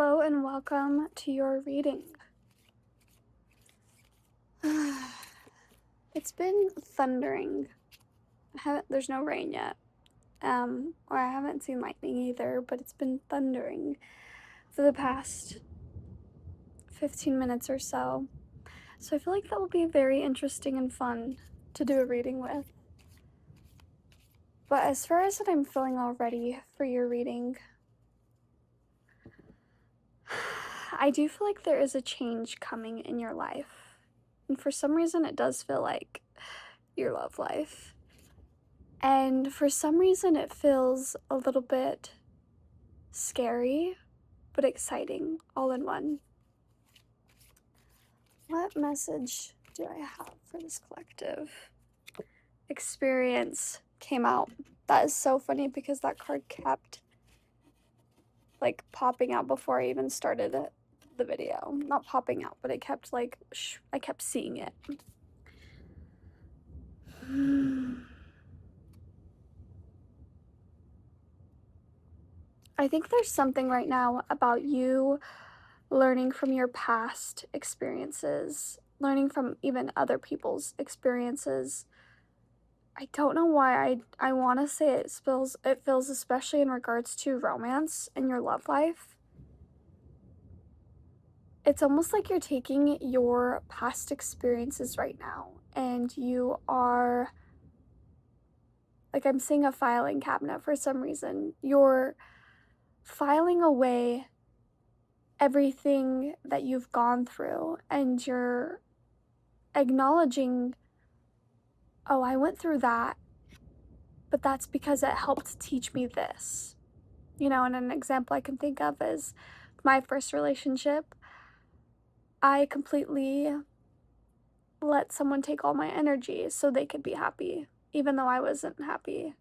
Hello and welcome to your reading. It's been thundering. There's no rain yet. Or I haven't seen lightning either, but it's been thundering for the past 15 minutes or so. So I feel like that will be very interesting and fun to do a reading with. But as far as what I'm feeling already for your reading, I do feel like there is a change coming in your life. And for some reason, it does feel like your love life. And for some reason, it feels a little bit scary, but exciting all in one. What message do I have for this collective? Experience came out. That is so funny because that card kept like popping out before I even started the video. Not popping out, but it kept like, I kept seeing it. I think there's something right now about you learning from your past experiences, learning from even other people's experiences. I don't know why I want to say it feels especially in regards to romance in your love life. It's almost like you're taking your past experiences right now and you are, like, I'm seeing a filing cabinet for some reason. You're filing away everything that you've gone through and you're acknowledging, oh, I went through that, but that's because it helped teach me this. And an example I can think of is my first relationship. I completely let someone take all my energy so they could be happy, even though I wasn't happy.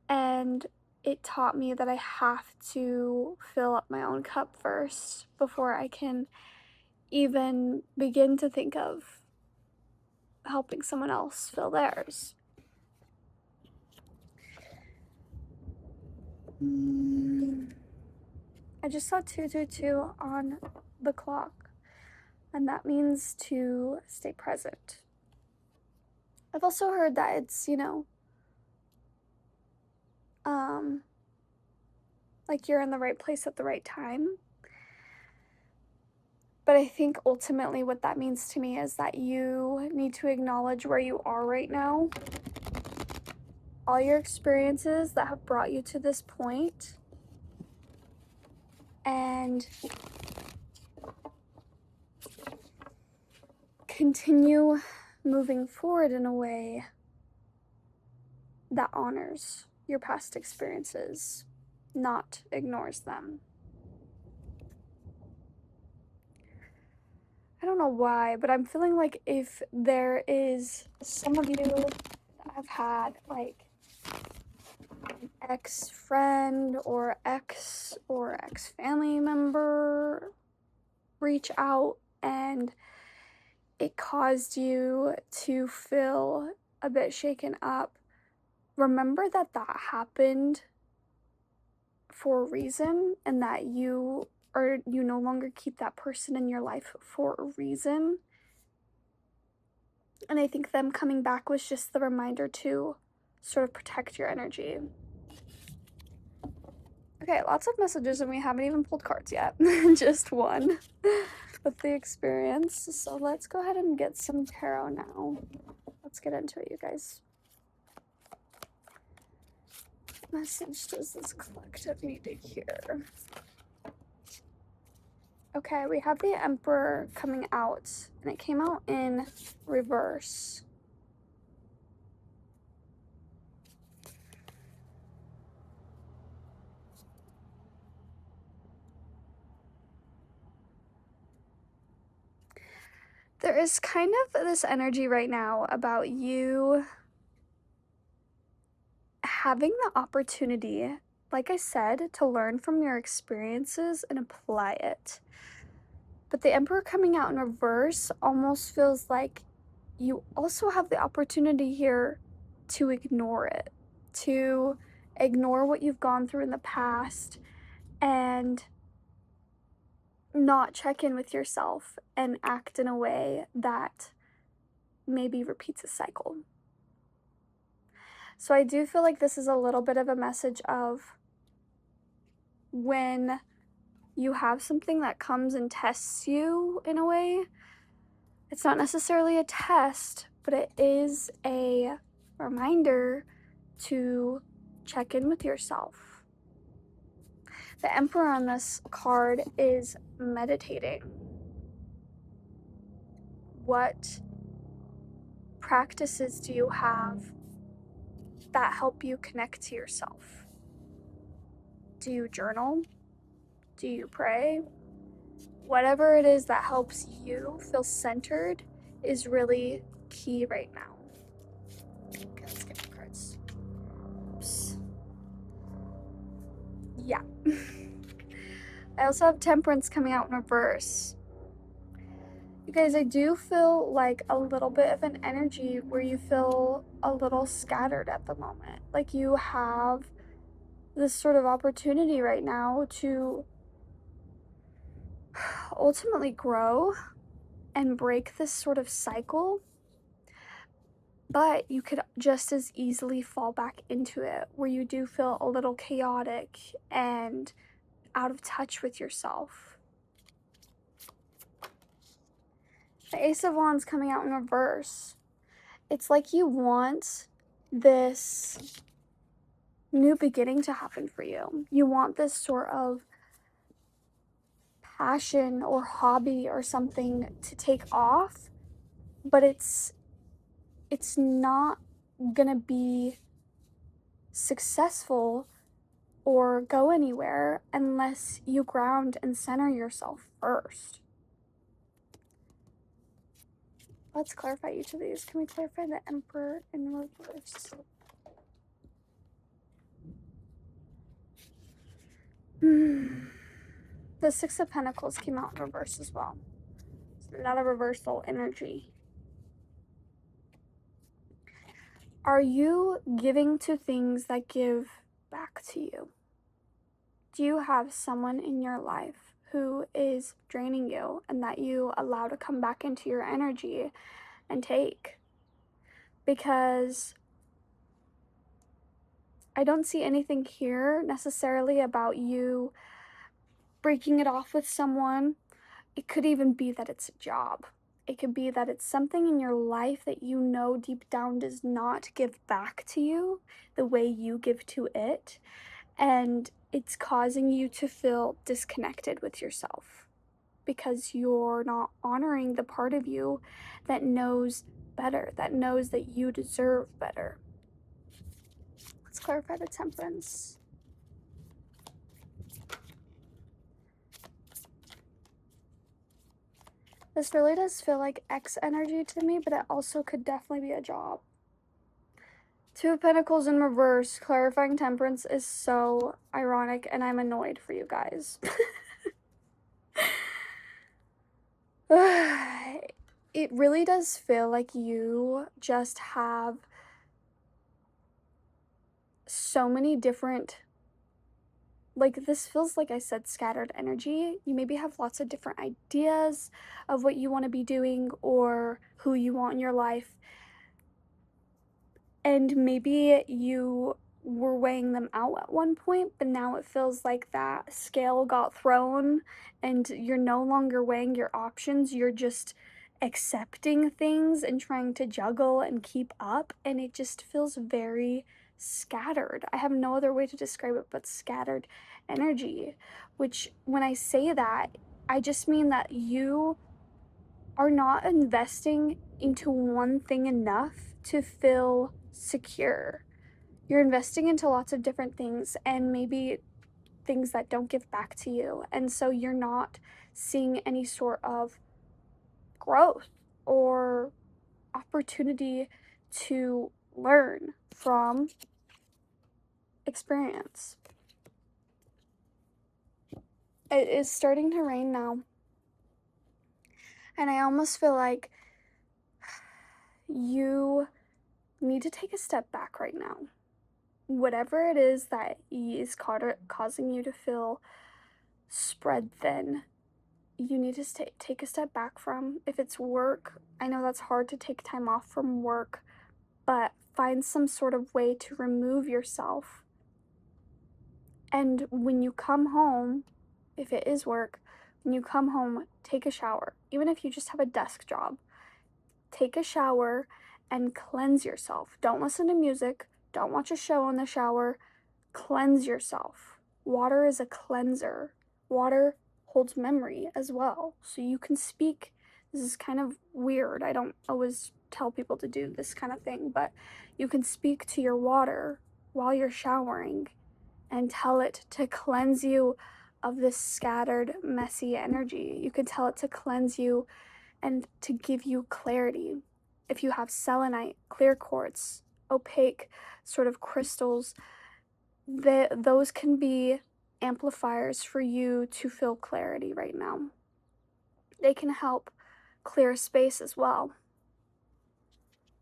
And it taught me that I have to fill up my own cup first before I can even begin to think of helping someone else fill theirs. I just saw 222 on the clock, and that means to stay present. I've also heard that it's, like you're in the right place at the right time. But I think ultimately what that means to me is that you need to acknowledge where you are right now, all your experiences that have brought you to this point, and continue moving forward in a way that honors your past experiences, not ignores them. I don't know why, but I'm feeling like if there is some of you that have had like an ex-friend or ex-family member reach out and it caused you to feel a bit shaken up, remember that happened for a reason and that you no longer keep that person in your life for a reason. And I think them coming back was just the reminder to sort of protect your energy. Okay, lots of messages and we haven't even pulled cards yet. Just one with the experience. So let's go ahead and get some tarot now. Let's get into it, you guys. What message does this collective need to hear? Okay, we have the Emperor coming out, and it came out in reverse. There is kind of this energy right now about you having the opportunity, like I said, to learn from your experiences and apply it. But the Emperor coming out in reverse almost feels like you also have the opportunity here to ignore it, to ignore what you've gone through in the past and not check in with yourself and act in a way that maybe repeats a cycle. So I do feel like this is a little bit of a message of when you have something that comes and tests you in a way, it's not necessarily a test, but it is a reminder to check in with yourself. The Emperor on this card is meditating. What practices do you have that help you connect to yourself? Do you journal? Do you pray? Whatever it is that helps you feel centered is really key right now. Okay, let's get the cards. Oops. Yeah. I also have Temperance coming out in reverse. You guys, I do feel like a little bit of an energy where you feel a little scattered at the moment. Like you have this sort of opportunity right now to ultimately grow and break this sort of cycle, but you could just as easily fall back into it where you do feel a little chaotic and out of touch with yourself. The Ace of Wands coming out in reverse. It's like you want this new beginning to happen for you. You want this sort of passion or hobby or something to take off, but it's not gonna be successful or go anywhere unless you ground and center yourself first. Let's clarify each of these. Can we clarify the Emperor in reverse? The Six of Pentacles came out in reverse as well. So a lot of reversal energy. Are you giving to things that give back to you? Do you have someone in your life who is draining you and that you allow to come back into your energy and take? Because I don't see anything here necessarily about you breaking it off with someone. It could even be that it's a job. It could be that it's something in your life that you know deep down does not give back to you the way you give to it. And it's causing you to feel disconnected with yourself because you're not honoring the part of you that knows better, that knows that you deserve better. Let's clarify the Temperance. This really does feel like X energy to me, but it also could definitely be a job. Two of Pentacles in reverse, clarifying Temperance is so ironic, and I'm annoyed for you guys. It really does feel like you just have so many different, like, this feels like I said scattered energy. You maybe have lots of different ideas of what you want to be doing or who you want in your life. And maybe you were weighing them out at one point, but now it feels like that scale got thrown and you're no longer weighing your options. You're just accepting things and trying to juggle and keep up. And it just feels very scattered. I have no other way to describe it but scattered energy, which when I say that, I just mean that you are not investing into one thing enough to feel secure. You're investing into lots of different things and maybe things that don't give back to you. And so you're not seeing any sort of growth or opportunity to learn from experience. It is starting to rain now. And I almost feel like you need to take a step back right now. Whatever it is that is causing you to feel spread thin, you need to take a step back from. If it's work, I know that's hard to take time off from work, but find some sort of way to remove yourself. And when you come home, if it is work, when you come home, take a shower. Even if you just have a desk job, take a shower and cleanse yourself. Don't listen to music. Don't watch a show in the shower. Cleanse yourself. Water is a cleanser. Water holds memory as well. So you can speak. This is kind of weird. I don't always tell people to do this kind of thing, but you can speak to your water while you're showering and tell it to cleanse you of this scattered, messy energy. You can tell it to cleanse you and to give you clarity. If you have selenite, clear quartz, opaque sort of crystals, those can be amplifiers for you to feel clarity right now. They can help clear space as well.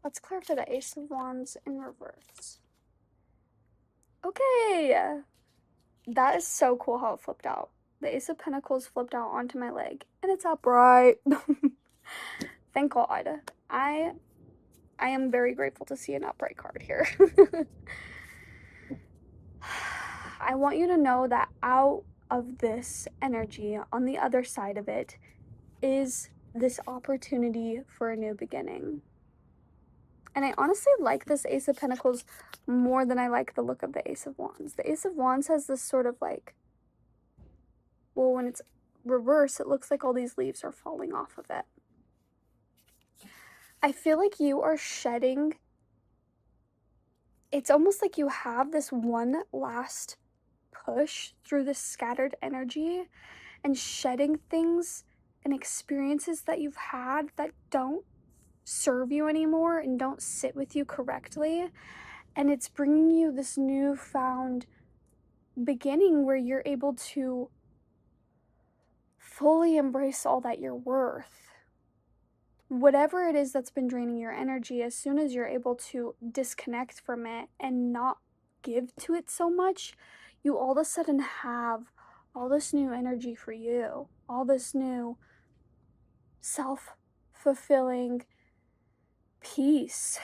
Let's clear for the Ace of Wands in reverse. Okay, that is so cool how it flipped out. The Ace of Pentacles flipped out onto my leg, and it's upright. Thank God. I am very grateful to see an upright card here. I want you to know that out of this energy, on the other side of it, is this opportunity for a new beginning. And I honestly like this Ace of Pentacles more than I like the look of the Ace of Wands. The Ace of Wands has this sort of like, well, when it's reverse, it looks like all these leaves are falling off of it. I feel like you are shedding. It's almost like you have this one last push through this scattered energy and shedding things and experiences that you've had that don't serve you anymore and don't sit with you correctly. And it's bringing you this newfound beginning where you're able to fully embrace all that you're worth. Whatever it is that's been draining your energy, as soon as you're able to disconnect from it and not give to it so much, you all of a sudden have all this new energy for you, all this new self-fulfilling peace.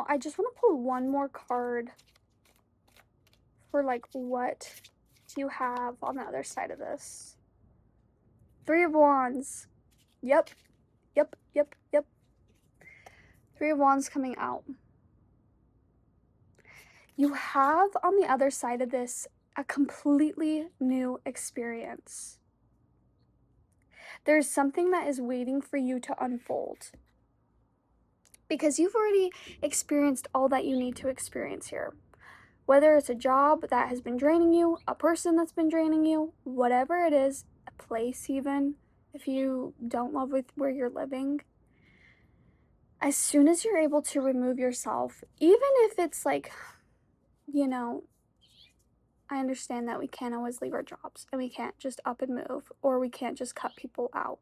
I just want to pull one more card for like what you have on the other side of this. Three of Wands. Yep. Three of Wands coming out. You have on the other side of this a completely new experience. There's something that is waiting for you to unfold. Because you've already experienced all that you need to experience here. Whether it's a job that has been draining you, a person that's been draining you, whatever it is, a place even, if you don't love with where you're living, as soon as you're able to remove yourself, even if it's like, you know, I understand that we can't always leave our jobs and we can't just up and move, or we can't just cut people out.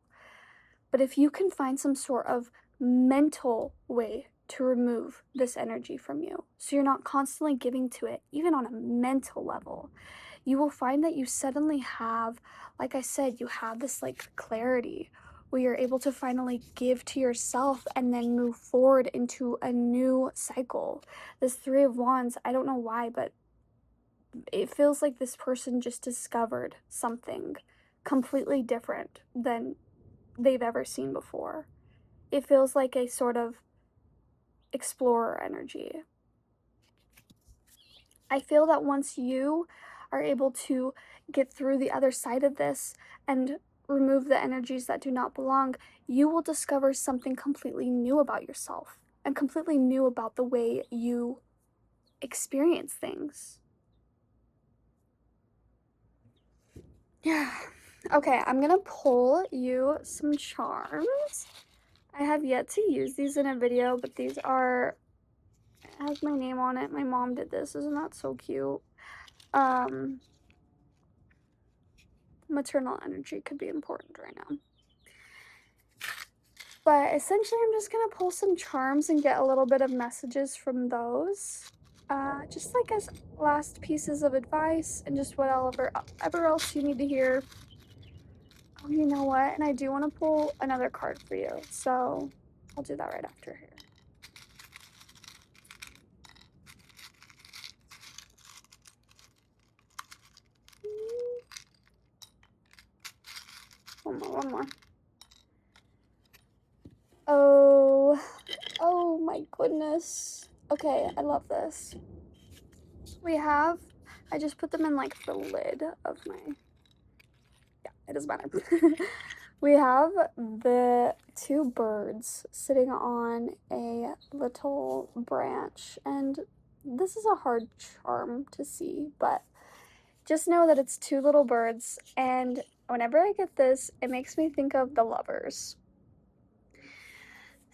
But if you can find some sort of mental way to remove this energy from you, so you're not constantly giving to it, even on a mental level, you will find that you suddenly have, like I said, you have this like clarity where you're able to finally give to yourself and then move forward into a new cycle. This Three of Wands, I don't know why, but it feels like this person just discovered something completely different than they've ever seen before. It feels like a sort of explorer energy. I feel that once you are able to get through the other side of this and remove the energies that do not belong, you will discover something completely new about yourself and completely new about the way you experience things. Yeah. Okay, I'm gonna pull you some charms. I have yet to use these in a video, but these are, it has my name on it. My mom did this. Isn't that so cute? Maternal energy could be important right now. But essentially, I'm just gonna pull some charms and get a little bit of messages from those. just like as last pieces of advice and just whatever ever else you need to hear. Oh, you know what? And I do want to pull another card for you, so I'll do that right after here. One more. Oh my goodness. Okay, I love this. I just put them in like the lid of my, yeah, it doesn't matter. We have the two birds sitting on a little branch, and this is a hard charm to see, but just know that it's two little birds, and whenever I get this, it makes me think of the lovers.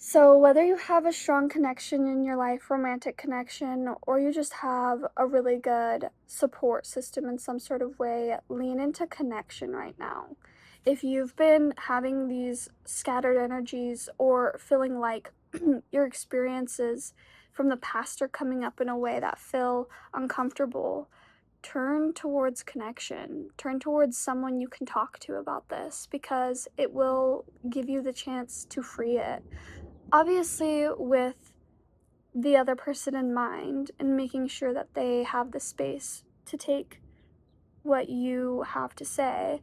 So, whether you have a strong connection in your life, romantic connection, or you just have a really good support system in some sort of way, lean into connection right now. If you've been having these scattered energies or feeling like your experiences from the past are coming up in a way that feel uncomfortable, turn towards connection. Turn towards someone you can talk to about this because it will give you the chance to free it, obviously with the other person in mind and making sure that they have the space to take what you have to say.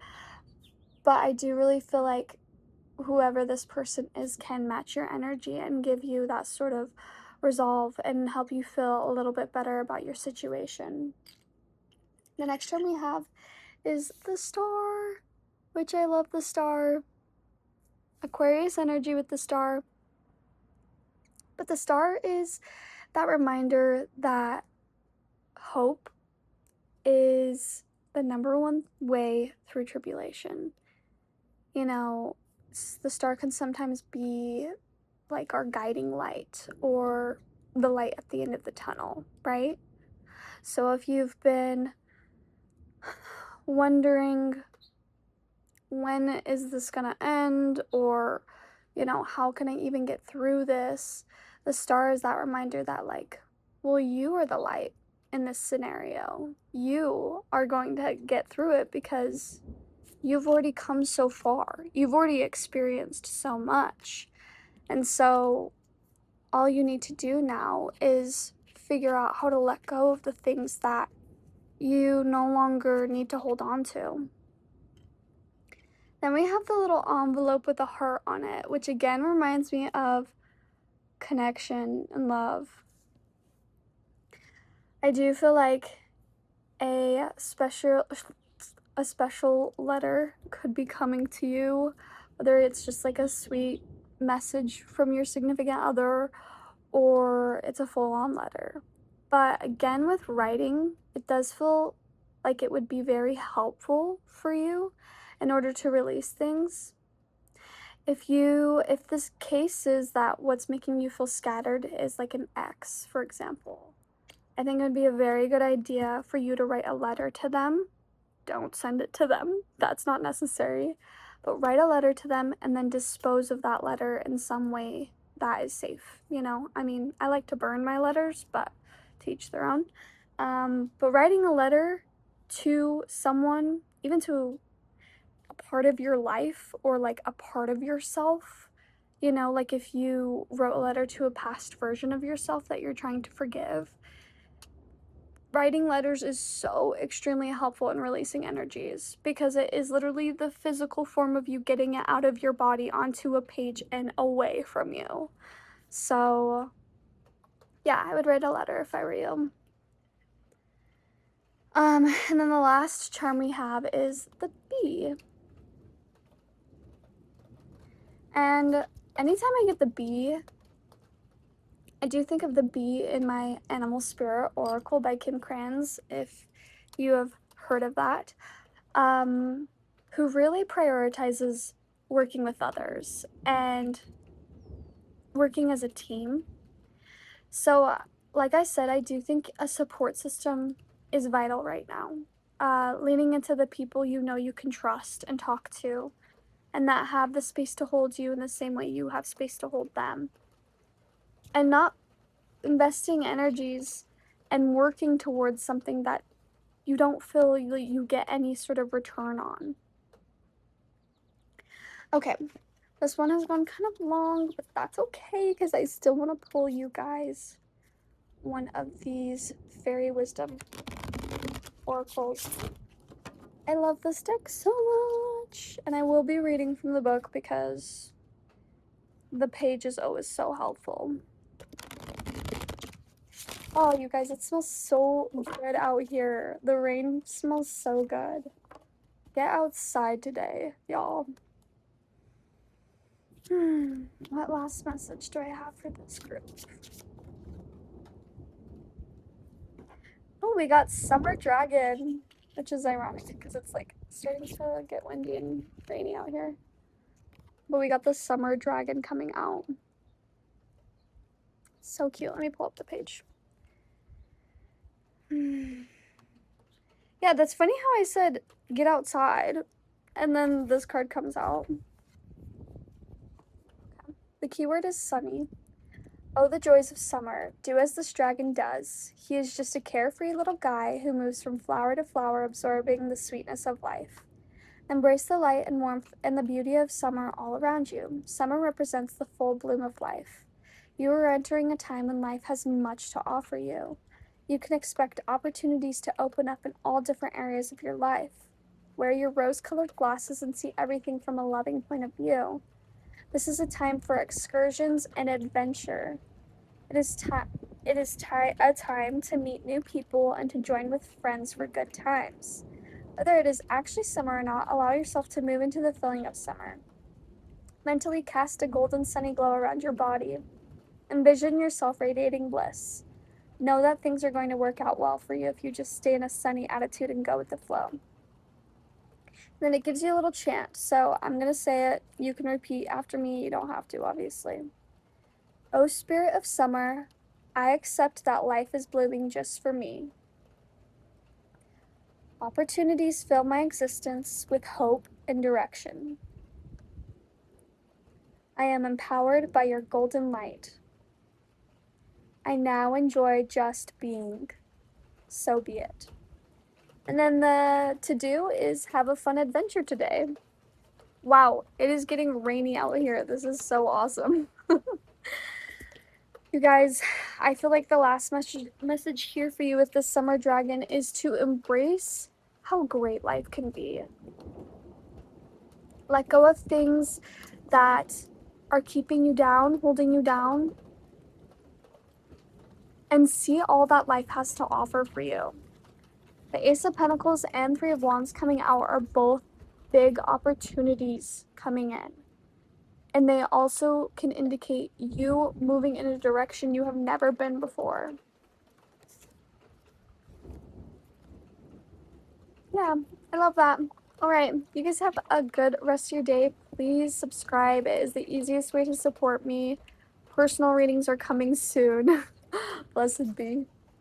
But I do really feel like whoever this person is can match your energy and give you that sort of resolve and help you feel a little bit better about your situation. The next term we have is the star, which I love the star. Aquarius energy with the star. But the star is that reminder that hope is the number one way through tribulation. You know, the star can sometimes be like our guiding light or the light at the end of the tunnel, right? So if you've been wondering when is this gonna end, or how can I even get through this, the star is that reminder that, like, well, you are the light in this scenario. You are going to get through it because you've already come so far, you've already experienced so much. And so all you need to do now is figure out how to let go of the things that you no longer need to hold on to. Then we have the little envelope with a heart on it, which again reminds me of connection and love. I do feel like a special letter could be coming to you, whether it's just like a sweet message from your significant other or it's a full-on letter. But again, with writing, it does feel like it would be very helpful for you in order to release things. If this case is that what's making you feel scattered is like an ex, for example, I think it would be a very good idea for you to write a letter to them. Don't send it to them. That's not necessary. But write a letter to them and then dispose of that letter in some way that is safe. I mean, I like to burn my letters, but to each their own. But writing a letter to someone, even to a part of your life or like a part of yourself, like if you wrote a letter to a past version of yourself that you're trying to forgive, writing letters is so extremely helpful in releasing energies because it is literally the physical form of you getting it out of your body onto a page and away from you. So, yeah, I would write a letter if I were you. And then the last charm we have is the bee. And anytime I get the bee, I do think of the bee in my Animal Spirit Oracle by Kim Kranz, if you have heard of that, who really prioritizes working with others and working as a team. So, like I said, I do think a support system is vital right now. Leaning into the people you can trust and talk to, and that have the space to hold you in the same way you have space to hold them. And not investing energies and working towards something that you don't feel you get any sort of return on. Okay, this one has gone kind of long, but that's okay because I still want to pull you guys one of these fairy wisdom oracles. I love this deck so much, and I will be reading from the book because the page is always so helpful. Oh, you guys, it smells so good out here. The rain smells so good. Get outside today, y'all. What last message do I have for this group? Oh, we got Summer Dragon, which is ironic because it's like starting to get windy and rainy out here. But we got the Summer Dragon coming out. So cute. Let me pull up the page. Yeah, that's funny how I said get outside and then this card comes out. Okay. The keyword is sunny. Oh, the joys of summer. Do as this dragon does. He is just a carefree little guy who moves from flower to flower, absorbing the sweetness of life. Embrace the light and warmth and the beauty of summer all around you. Summer represents the full bloom of life. You are entering a time when life has much to offer you. You can expect opportunities to open up in all different areas of your life. Wear your rose-colored glasses and see everything from a loving point of view. This is a time for excursions and adventure. It is a time to meet new people and to join with friends for good times. Whether it is actually summer or not, allow yourself to move into the feeling of summer. Mentally cast a golden sunny glow around your body. Envision yourself radiating bliss. Know that things are going to work out well for you if you just stay in a sunny attitude and go with the flow. Then it gives you a little chant, so I'm going to say it. You can repeat after me. You don't have to, obviously. O spirit of summer, I accept that life is blooming just for me. Opportunities fill my existence with hope and direction. I am empowered by your golden light. I now enjoy just being. So be it. And then the to-do is have a fun adventure today. Wow, it is getting rainy out here. This is so awesome. You guys, I feel like the last message here for you with the Summer Dragon is to embrace how great life can be. Let go of things that are keeping you down, holding you down, and see all that life has to offer for you. The Ace of Pentacles and Three of Wands coming out are both big opportunities coming in. And they also can indicate you moving in a direction you have never been before. Yeah, I love that. All right, you guys have a good rest of your day. Please subscribe. It is the easiest way to support me. Personal readings are coming soon. Blessed be.